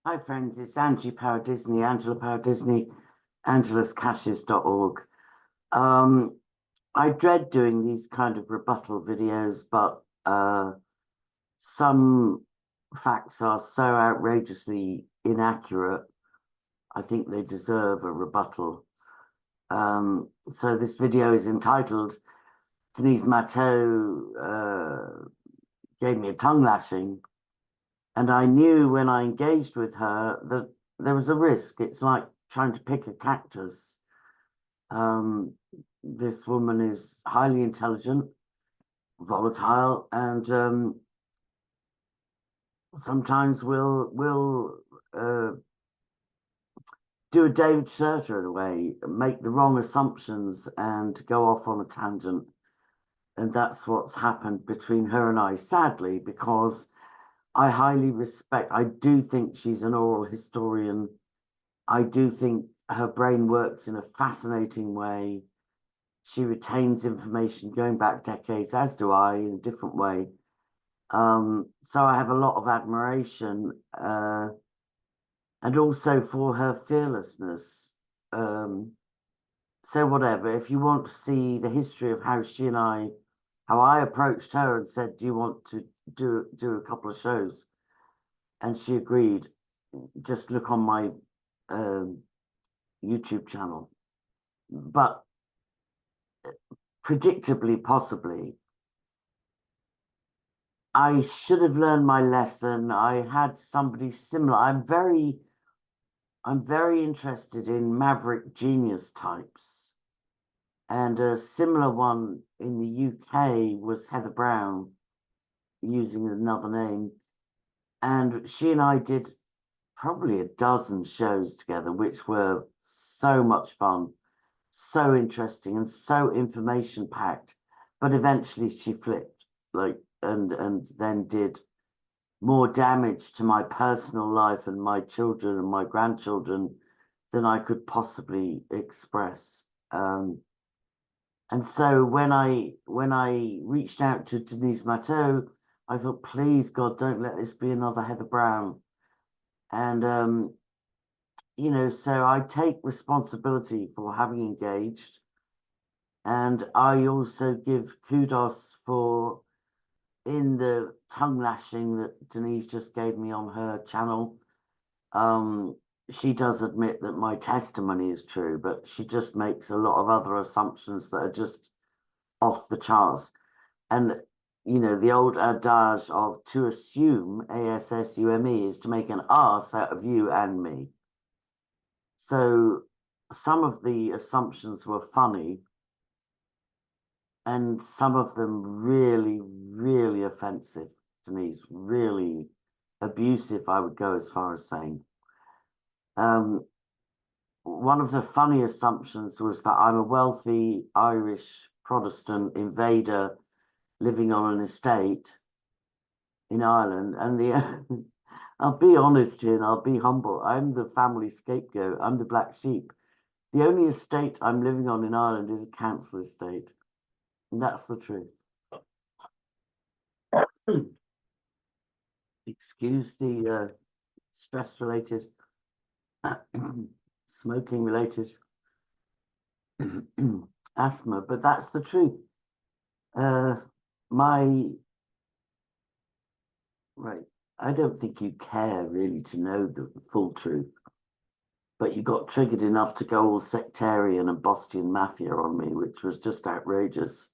Hi friends, it's Angie Power Disney, Angela Power Disney, angeluscashes.org. I dread doing these kind of rebuttal videos, but some facts are so outrageously inaccurate, I think they deserve a rebuttal. So this video is entitled, Denise Matteau gave me a tongue lashing. And I knew when I engaged with her that there was a risk. It's like trying to pick a cactus. This woman is highly intelligent, volatile, and sometimes will do a David Serter in a way, make the wrong assumptions and go off on a tangent. And that's what's happened between her and I, sadly, because I highly respect, I do think she's an oral historian. I do think her brain works in a fascinating way. She retains information going back decades, as do I, in a different way. So I have a lot of admiration, and also for her fearlessness. So whatever, if you want to see the history of how how I approached her and said, do you want to do a couple of shows? And she agreed. Just look on my YouTube channel. But predictably, possibly, I should have learned my lesson. I had somebody similar. I'm very interested in maverick genius types. And a similar one in the UK was Heather Brown, using another name. And she and I did probably a dozen shows together, which were so much fun, so interesting, and so information packed. But eventually she flipped, and then did more damage to my personal life and my children and my grandchildren than I could possibly express. And so when I reached out to Denise Matteau, I thought, please God, don't let this be another Heather Brown. And you know, so I take responsibility for having engaged, and I also give kudos for, in the tongue lashing that Denise just gave me on her channel. She does admit that my testimony is true, but she just makes a lot of other assumptions that are just off the charts. And, you know, the old adage of to assume, A-S-S-U-M-E, is to make an arse out of you and me. So some of the assumptions were funny, and some of them really, really offensive to me, really abusive, I would go as far as saying. One of the funny assumptions was that I'm a wealthy Irish Protestant invader living on an estate in Ireland. And I'll be honest here and I'll be humble. I'm the family scapegoat. I'm the black sheep. The only estate I'm living on in Ireland is a council estate. And that's the truth. Excuse the stress-related, smoking-related asthma, but that's the truth. Right, I don't think you care really to know the full truth, but you got triggered enough to go all sectarian and Boston Mafia on me, which was just outrageous.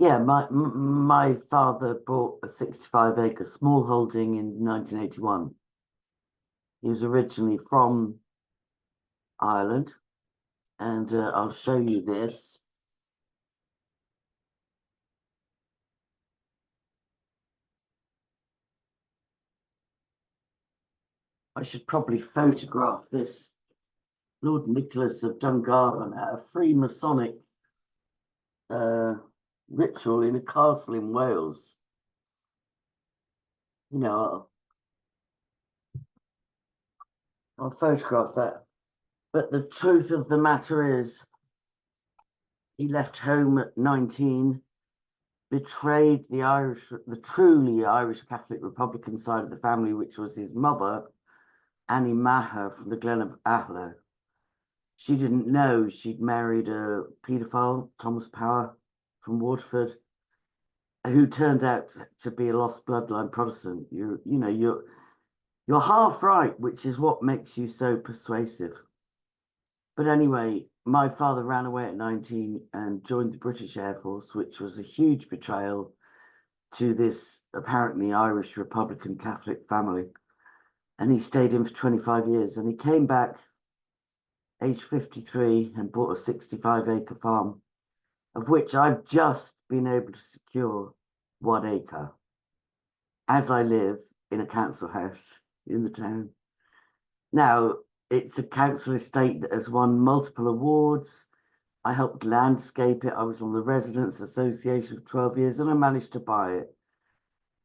Yeah, my father bought a 65-acre smallholding in 1981. He was originally from Ireland, and I'll show you this. I should probably photograph this. Lord Nicholas of Dungarvan at a Freemasonic ritual in a castle in Wales. You know, I'll photograph that. But the truth of the matter is, he left home at 19 betrayed the truly Irish Catholic Republican side of the family, which was his mother, Annie Maher from the Glen of ALTHO. She didn't know she'd married a paedophile, Thomas Power from Waterford, who turned out to be a lost bloodline Protestant. You're half right, which is what makes you so persuasive. But anyway, my father ran away at 19 and joined the British Air Force, which was a huge betrayal to this apparently Irish Republican Catholic family. And he stayed in for 25 years. And he came back age 53 and bought a 65-acre farm, of which I've just been able to secure 1 acre, as I live in a council house in the town. Now, it's a council estate that has won multiple awards. I helped landscape it. I was on the Residents Association for 12 years and I managed to buy it.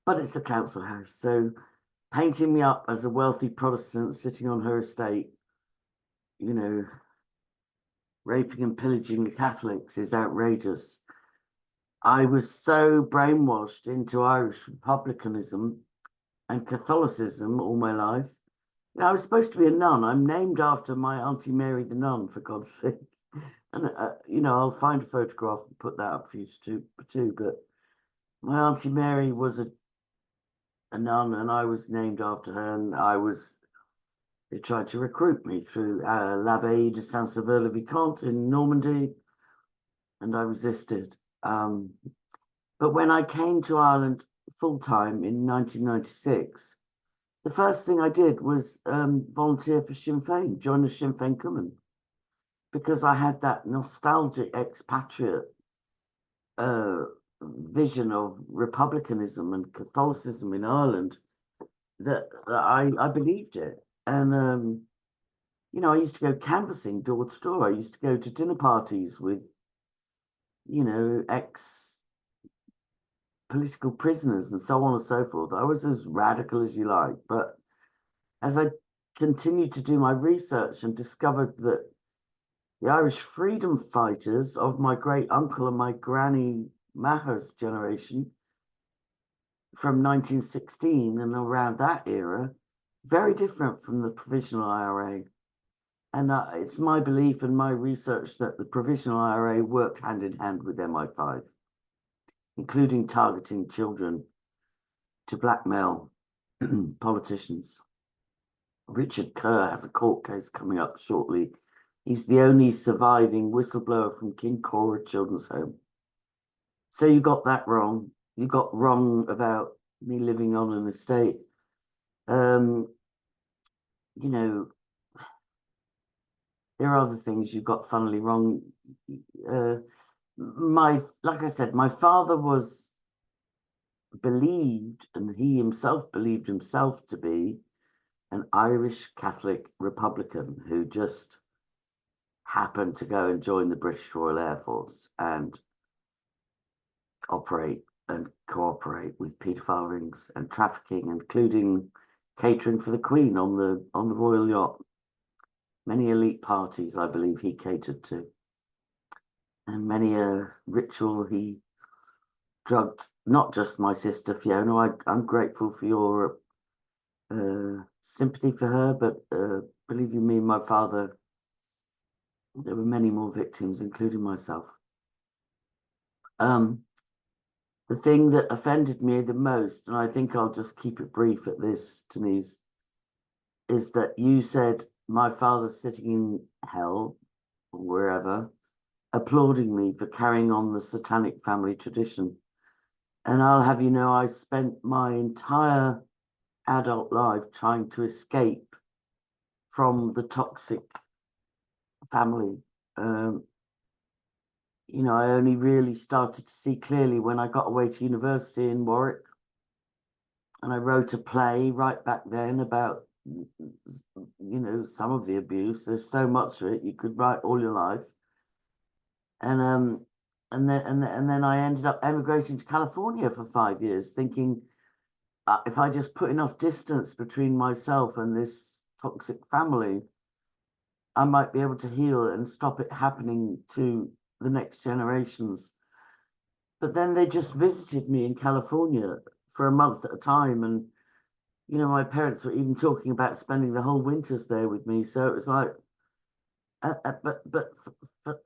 But it's a council house, so painting me up as a wealthy Protestant sitting on her estate, raping and pillaging the Catholics is outrageous. I was so brainwashed into Irish republicanism and Catholicism all my life. I was supposed to be a nun. I'm named after my Auntie Mary the nun, for God's sake. And, I'll find a photograph and put that up for you too. But my Auntie Mary was a nun and I was named after her, and they tried to recruit me through l'Abbaye de Saint-Sever-le-Vicomte in Normandy, and I resisted. But when I came to Ireland full-time in 1996, the first thing I did was volunteer for Sinn Féin, join the Sinn Féin Cumann, because I had that nostalgic expatriate vision of republicanism and Catholicism in Ireland that I believed it. And, I used to go canvassing door to door. I used to go to dinner parties with, ex-political prisoners and so on and so forth. I was as radical as you like. But as I continued to do my research and discovered that the Irish freedom fighters of my great uncle and my granny Maher's generation from 1916 and around that era, very different from the Provisional IRA. And it's my belief and my research that the Provisional IRA worked hand in hand with MI5, including targeting children to blackmail politicians. Richard Kerr has a court case coming up shortly. He's the only surviving whistleblower from King Cora Children's Home. So you got that wrong. You got wrong about me living on an estate. There are other things you got funnily wrong. Like I said, my father was believed, and he himself believed himself to be an Irish Catholic Republican who just happened to go and join the British Royal Air Force and operate and cooperate with paedophile rings and trafficking, including catering for the Queen on the royal yacht. Many elite parties, I believe, he catered to, and many a ritual he drugged. Not just my sister Fiona. I'm grateful for your sympathy for her, but believe you me, my father, there were many more victims, including myself. The thing that offended me the most, and I think I'll just keep it brief at this, Denise, is that you said my father's sitting in hell or wherever, applauding me for carrying on the satanic family tradition. And I'll have you know, I spent my entire adult life trying to escape from the toxic family. I only really started to see clearly when I got away to university in Warwick, and I wrote a play right back then about, some of the abuse. There's so much of it you could write all your life, and then I ended up emigrating to California for 5 years, thinking if I just put enough distance between myself and this toxic family, I might be able to heal and stop it happening to the next generations. but then they just visited me in California for a month at a time. And, you know, my parents were even talking about spending the whole winters there with me. So it was like, but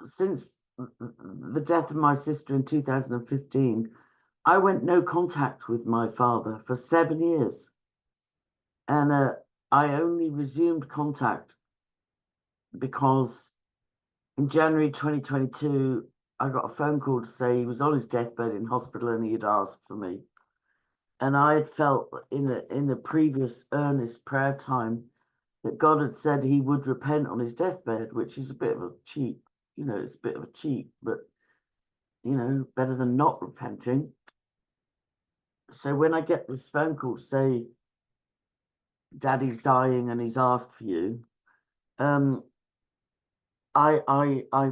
since the death of my sister in 2015, I went no contact with my father for 7 years. And I only resumed contact because in January 2022, I got a phone call to say he was on his deathbed in hospital and he had asked for me. And I had felt in a previous earnest prayer time that God had said he would repent on his deathbed, which is a bit of a cheat, you know, it's a bit of a cheat, but, you know, better than not repenting. So when I get this phone call to say, Daddy's dying and he's asked for you, I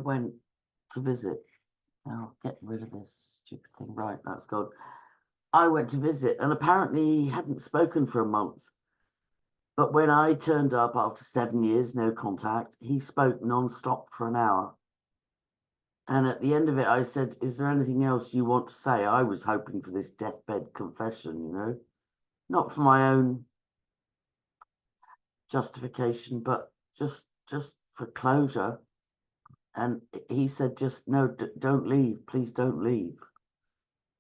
went to visit. I'll get rid of this stupid thing. Right, that's gone. I went to visit, and apparently he hadn't spoken for a month. But when I turned up after 7 years, no contact, he spoke non-stop for an hour. And at the end of it, I said, is there anything else you want to say? I was hoping for this deathbed confession, you know, not for my own justification, but just for closure. And he said, just no, don't leave, please don't leave.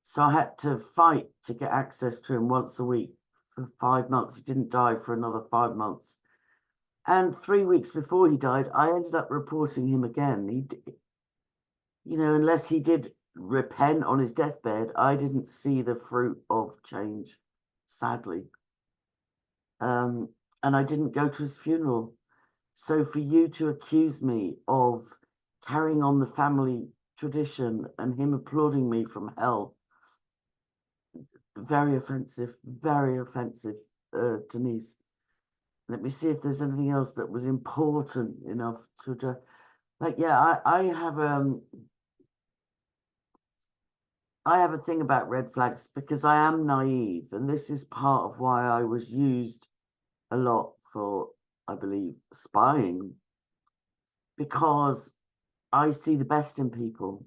So I had to fight to get access to him once a week for 5 months. He didn't die for another 5 months. And 3 weeks before he died, I ended up reporting him again. You know, unless he did repent on his deathbed, I didn't see the fruit of change, sadly. And I didn't go to his funeral. So for you to accuse me of carrying on the family tradition and him applauding me from hell, very offensive, Denise. Let me see if there's anything else that was important enough to address. Like, yeah, I have a thing about red flags because I am naive, and this is part of why I was used a lot for, I believe, spying, because I see the best in people.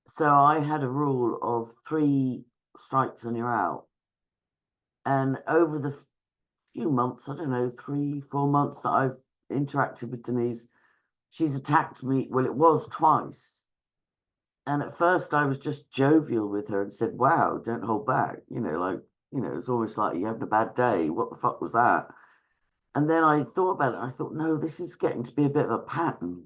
So I had a rule of 3 strikes and you're out. And over the few months, I don't know, 3-4 months that I've interacted with Denise, she's attacked me. Well, it was twice. And at first I was just jovial with her and said, wow, don't hold back. You know, like, you know, it's almost like you're having a bad day. What the fuck was that? And then I thought about it. I thought, no, this is getting to be a bit of a pattern.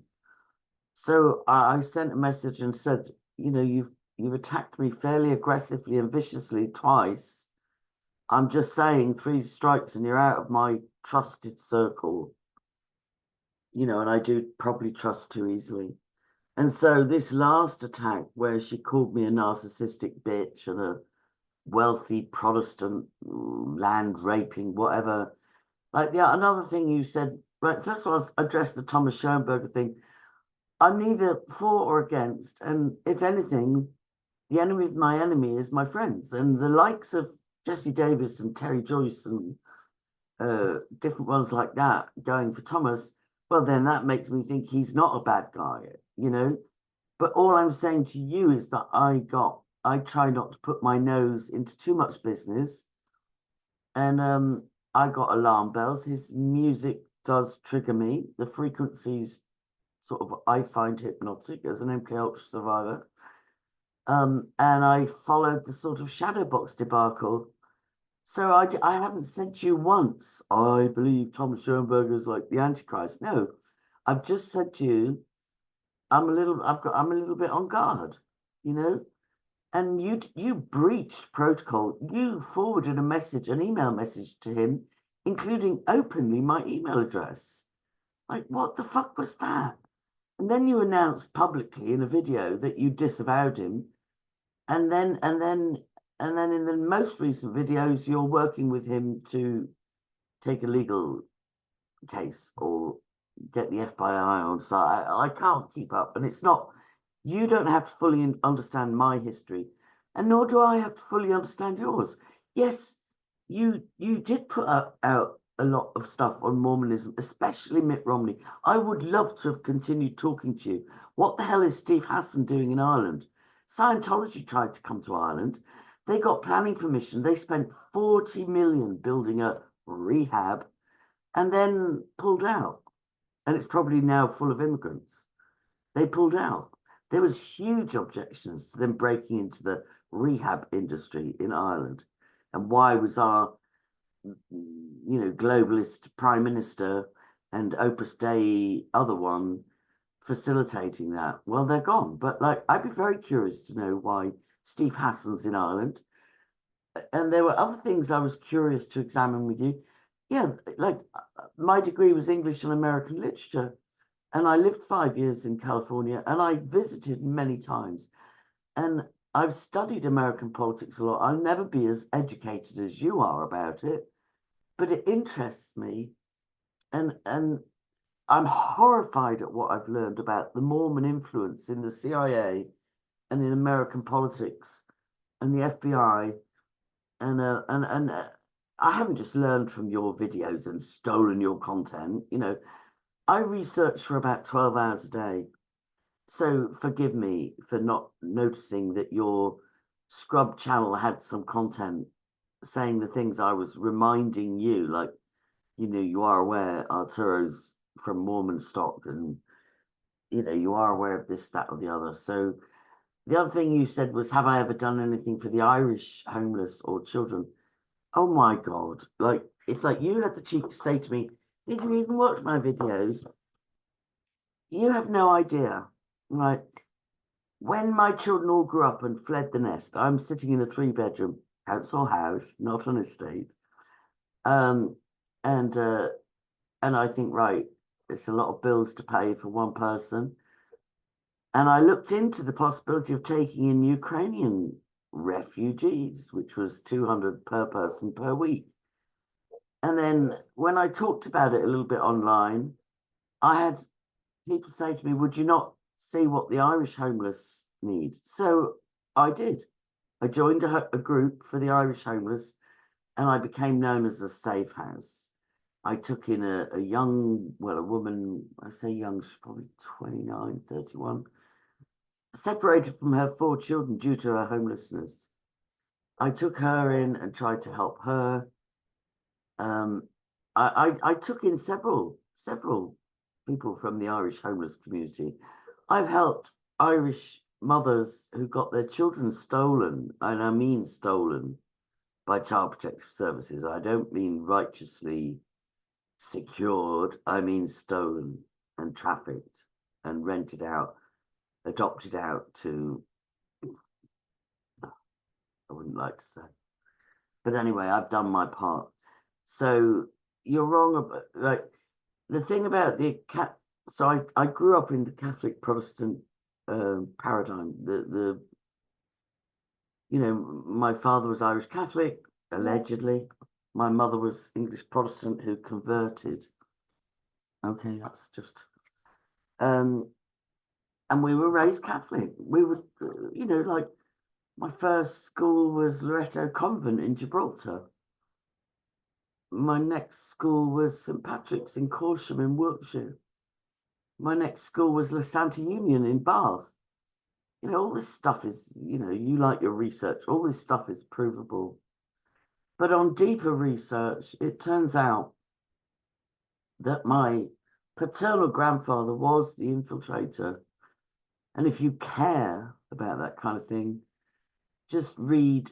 So I sent a message and said, you know, you've attacked me fairly aggressively and viciously twice. I'm just saying 3 strikes and you're out of my trusted circle. You know, and I do probably trust too easily. And so this last attack where she called me a narcissistic bitch and a wealthy Protestant land raping, whatever. Like, yeah, another thing you said, right, first of all, I addressed the Thomas Schoenberger thing. I'm neither for or against. And if anything, the enemy of my enemy is my friends. And the likes of Jesse Davis and Terry Joyce and different ones like that going for Thomas, well, then that makes me think he's not a bad guy, you know. But all I'm saying to you is that I try not to put my nose into too much business. And I got alarm bells. His music does trigger me. The frequencies sort of I find hypnotic as an MK Ultra survivor. And I followed the sort of shadow box debacle. So I haven't said to you once, I believe Thomas Schoenberger is like the Antichrist. No, I've just said to you, I'm a little bit on guard, you know. And you breached protocol. You forwarded a message, an email message to him, including openly my email address. Like, what the fuck was that? And then you announced publicly in a video that you disavowed him. And then in the most recent videos, you're working with him to take a legal case or get the FBI on side. I can't keep up. And it's not, you don't have to fully understand my history, and nor do I have to fully understand yours. Yes, you did put out a lot of stuff on Mormonism, especially Mitt Romney. I would love to have continued talking to you. What the hell is Steve Hassan doing in Ireland? Scientology tried to come to Ireland. They got planning permission. They spent 40 million building a rehab and then pulled out. And it's probably now full of immigrants. They pulled out. There was huge objections to them breaking into the rehab industry in Ireland. And why was our, globalist prime minister and Opus Dei other one facilitating that? Well, they're gone. But I'd be very curious to know why Steve Hassan's in Ireland. And there were other things I was curious to examine with you. Yeah, my degree was English and American literature. And I lived 5 years in California and I visited many times. And I've studied American politics a lot. I'll never be as educated as you are about it, but it interests me. And I'm horrified at what I've learned about the Mormon influence in the CIA and in American politics and the FBI. And I haven't just learned from your videos and stolen your content. I research for about 12 hours a day. So forgive me for not noticing that your Scrub channel had some content saying the things I was reminding you, like, you are aware Arturo's from Mormon stock and, you are aware of this, that, or the other. So the other thing you said was, have I ever done anything for the Irish homeless or children? Oh my God. It's like you had the cheek to say to me, did you even watch my videos? You have no idea. Right. When my children all grew up and fled the nest, I'm sitting in a 3-bedroom council house, not an estate. And I think, right, it's a lot of bills to pay for one person. And I looked into the possibility of taking in Ukrainian refugees, which was 200 per person per week. And then when I talked about it a little bit online, I had people say to me, would you not see what the Irish homeless need? So I did. I joined a group for the Irish homeless and I became known as a safe house. I took in a woman, I say young, she's probably 29, 31, separated from her 4 children due to her homelessness. I took her in and tried to help her. I took in several people from the Irish homeless community. I've helped Irish mothers who got their children stolen, and I mean stolen, by Child Protective Services. I don't mean righteously secured, I mean stolen and trafficked and rented out, adopted out to, I wouldn't like to say. But anyway, I've done my part. So you're wrong about, the thing about so I grew up in the Catholic Protestant paradigm. My father was Irish Catholic, allegedly. My mother was English Protestant who converted. Okay, that's just. And we were raised Catholic. We were, my first school was Loretto Convent in Gibraltar. My next school was St. Patrick's in Corsham in Wiltshire. My next school was La Santa Union in Bath. All this stuff is, you like your research, all this stuff is provable. But on deeper research, it turns out that my paternal grandfather was the infiltrator. And if you care about that kind of thing, just read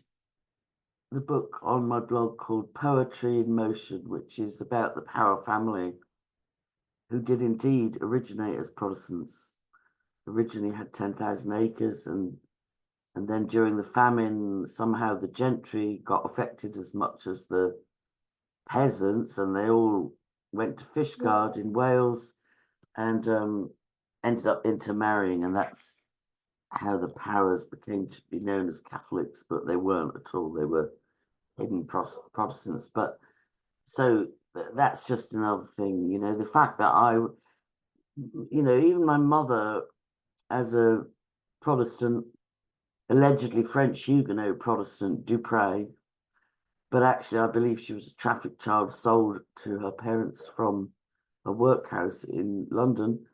the book on my blog called Poetry in Motion, which is about the Power family, who did indeed originate as Protestants. Originally had 10,000 acres, and then during the famine, somehow the gentry got affected as much as the peasants, and they all went to Fishguard in Wales and ended up intermarrying, and that's how the Powers became to be known as Catholics, but they weren't at all. They were hidden Protestants. But so that's just another thing, the fact that even my mother, as a Protestant, allegedly French Huguenot Protestant, Dupre, but actually I believe she was a trafficked child sold to her parents from a workhouse in London.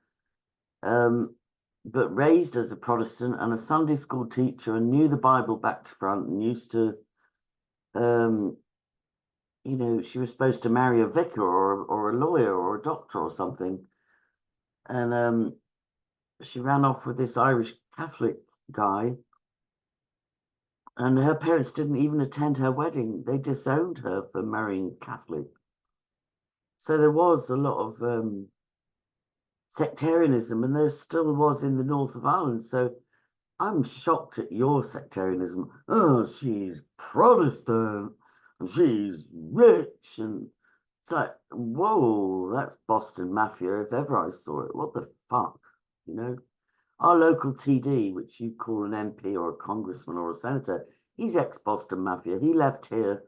but raised as a Protestant and a Sunday school teacher, and knew the Bible back to front, and used to, you know, she was supposed to marry a vicar or a lawyer or a doctor or something. And she ran off with this Irish Catholic guy, and her parents didn't even attend her wedding. They disowned her for marrying Catholic. So there was a lot of sectarianism, and there still was in the north of Ireland. So I'm shocked at your sectarianism. Oh, she's Protestant, and she's rich, and it's like, whoa, that's Boston Mafia if ever I saw it. What the fuck, you know? Our local TD, which you call an MP or a congressman or a senator, he's ex-Boston Mafia. He left here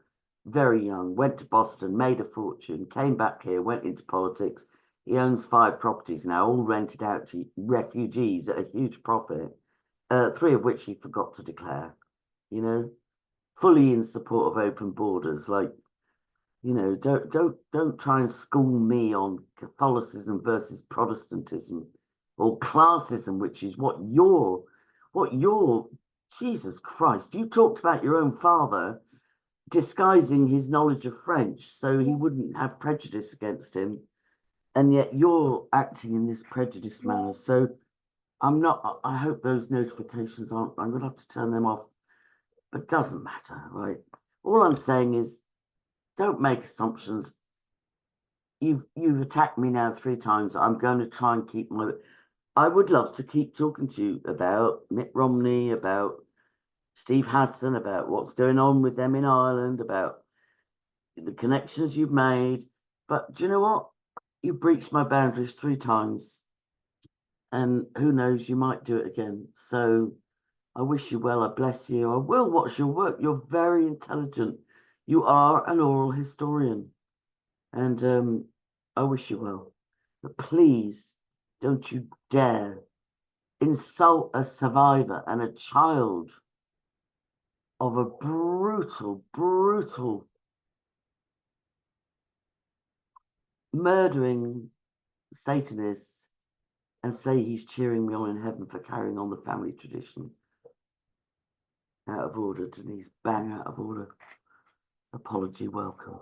very young, went to Boston, made a fortune, came back here, went into politics. He owns 5 properties now, all rented out to refugees at a huge profit, 3 of which he forgot to declare, you know, fully in support of open borders. Like, you know, don't try and school me on Catholicism versus Protestantism or classism, which is what you're Jesus Christ, you talked about your own father disguising his knowledge of French so he wouldn't have prejudice against him, and yet you're acting in this prejudiced manner. So I hope those notifications aren't, I'm gonna have to turn them off, but it doesn't matter, right? All I'm saying is don't make assumptions. You've attacked me now 3 times. I'm going to try and keep my. I would love to keep talking to you about Mitt Romney, about Steve Hassan, about what's going on with them in Ireland, about the connections you've made. But do you know what? You breached my boundaries 3 times, and who knows, you might do it again. So I wish you well. I bless you. I will watch your work. You're very intelligent. You are an oral historian, and I wish you well. But please, don't you dare insult a survivor and a child of a brutal, brutal murdering Satanist and say he's cheering me on in heaven for carrying on the family tradition. Out of order, Denise. Bang out of order. Apology welcome.